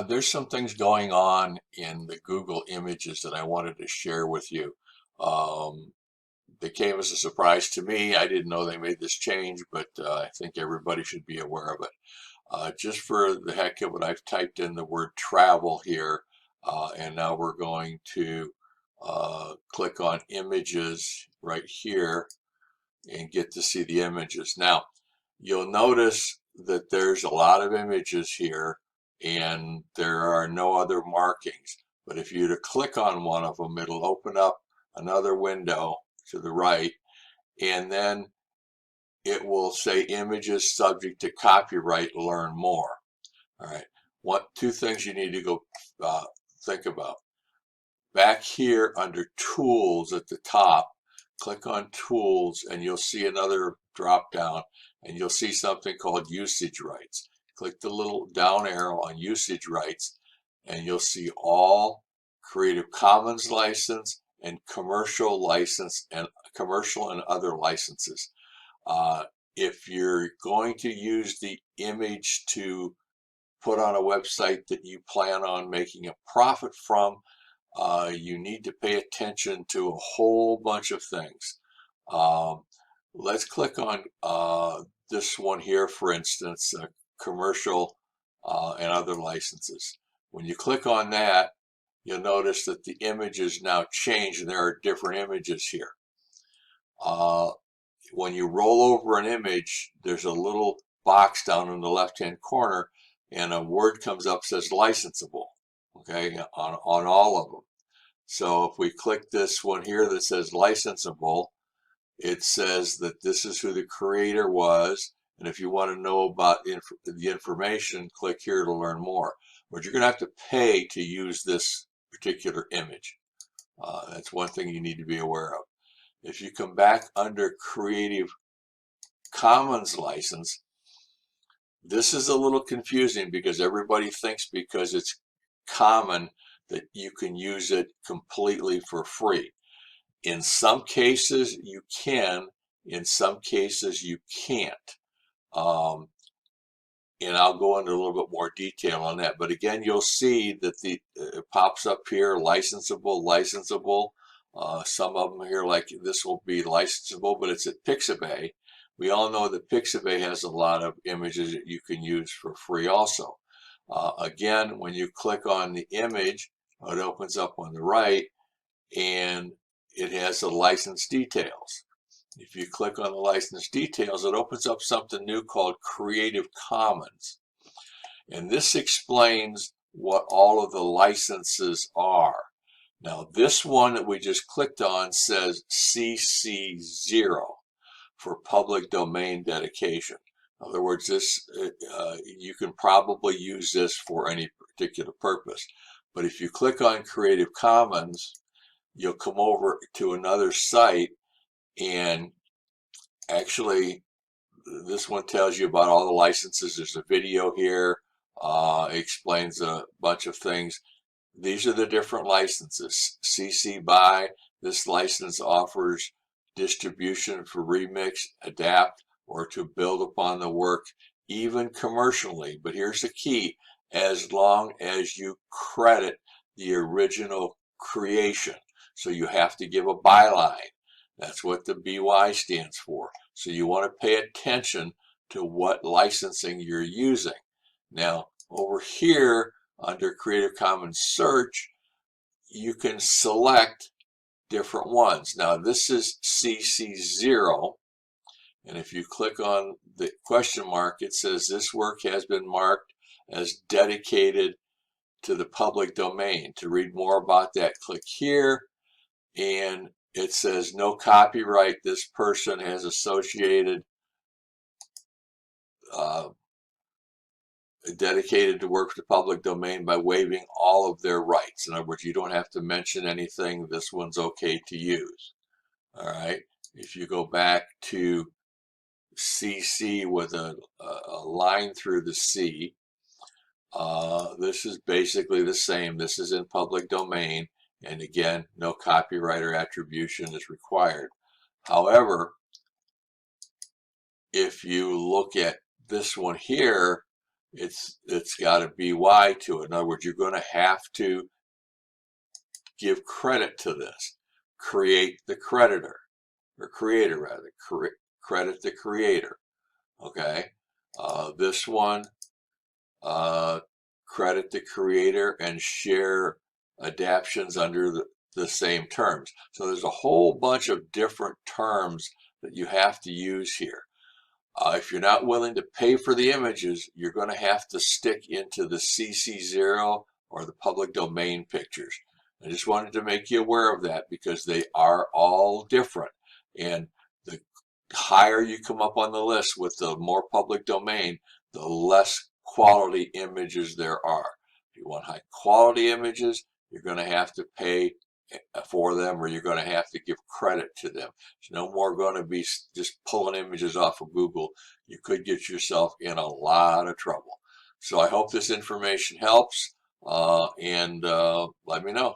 There's some things going on in the Google images that I wanted to share with you. Um, they came as a surprise to me. I didn't know they made this change, but I think everybody should be aware of it. Just for the heck of it, I've typed in the word travel here, and now we're going to click on images right here and get to see the images. Now, you'll notice that there's a lot of images here and there are no other markings. But if you were to click on one of them, it'll open up another window to the right, and then it will say images subject to copyright, learn more. All right, two things you need to go think about. Back here under tools at the top, click on tools and you'll see another drop down and you'll see something called usage rights. Click the little down arrow on usage rights and you'll see all Creative Commons license and commercial license and commercial and other licenses. If you're going to use the image to put on a website that you plan on making a profit from, you need to pay attention to a whole bunch of things. Let's click on this one here, for instance, commercial and other licenses. When you click on that, you'll notice that the image is now changed and there are different images here. When you roll over an image, there's a little box down in the left-hand corner and a word comes up that says licensable, okay, on all of them. So if we click this one here that says licensable, it says that this is who the creator was, and if you want to know about the information, click here to learn more. But you're going to have to pay to use this particular image. That's one thing you need to be aware of. If you come back under Creative Commons license, this is a little confusing because everybody thinks because it's common that you can use it completely for free. In some cases you can, in some cases you can't. And I'll go into a little bit more detail on that. But again, you'll see that it pops up here, licensable. Some of them here, like this, will be licensable, but it's at Pixabay. We all know that Pixabay has a lot of images that you can use for free also. Again, when you click on the image, it opens up on the right and it has the license details. If you click on the license details, it opens up something new called Creative Commons. And this explains what all of the licenses are. Now, this one that we just clicked on says CC0 for public domain dedication. In other words, you can probably use this for any particular purpose. But if you click on Creative Commons, you'll come over to another site, and actually this one tells you about all the licenses. There's a video here, explains a bunch of things. These are the different licenses. CC BY, this license offers distribution for remix, adapt, or to build upon the work, even commercially. But here's the key: as long as you credit the original creation. So you have to give a byline. That's what the BY stands for. So you want to pay attention to what licensing you're using. Now, over here under Creative Commons Search, you can select different ones. Now, this is CC0, and if you click on the question mark, it says this work has been marked as dedicated to the public domain. To read more about that, click here, and it says no copyright. This person has associated dedicated to work for the public domain by waiving all of their rights. In other words, you don't have to mention anything. This one's okay to use. All right. If you go back to CC with a line through the C, this is basically the same. This is in public domain. And again, no copyright or attribution is required. However, if you look at this one here, it's got a BY to it. In other words, you're going to have to give credit to this. Create the creditor, or creator rather. Credit the creator. Okay. This one, credit the creator and share adaptions under the same terms. So there's a whole bunch of different terms that you have to use here. If you're not willing to pay for the images, you're going to have to stick into the CC0 or the public domain pictures. I just wanted to make you aware of that because they are all different. And the higher you come up on the list with the more public domain, the less quality images there are. If you want high quality images, you're going to have to pay for them, or you're going to have to give credit to them. It's no more going to be just pulling images off of Google. You could get yourself in a lot of trouble. So I hope this information helps, and let me know.